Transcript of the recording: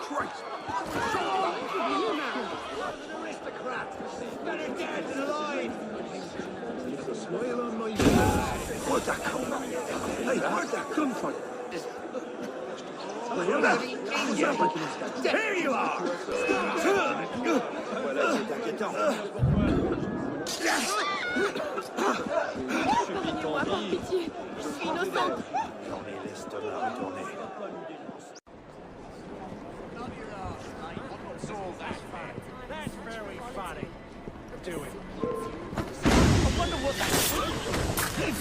Christ! Better dead than alive! It's a smile on my face. Where'd that come from? Hey, where'd that come from? Here you are! Pardonnez-moi, par pitié. Je suis innocente. Non mais laisse-toi la retourner. That's very funny. Do it. I wonder what that... Hey!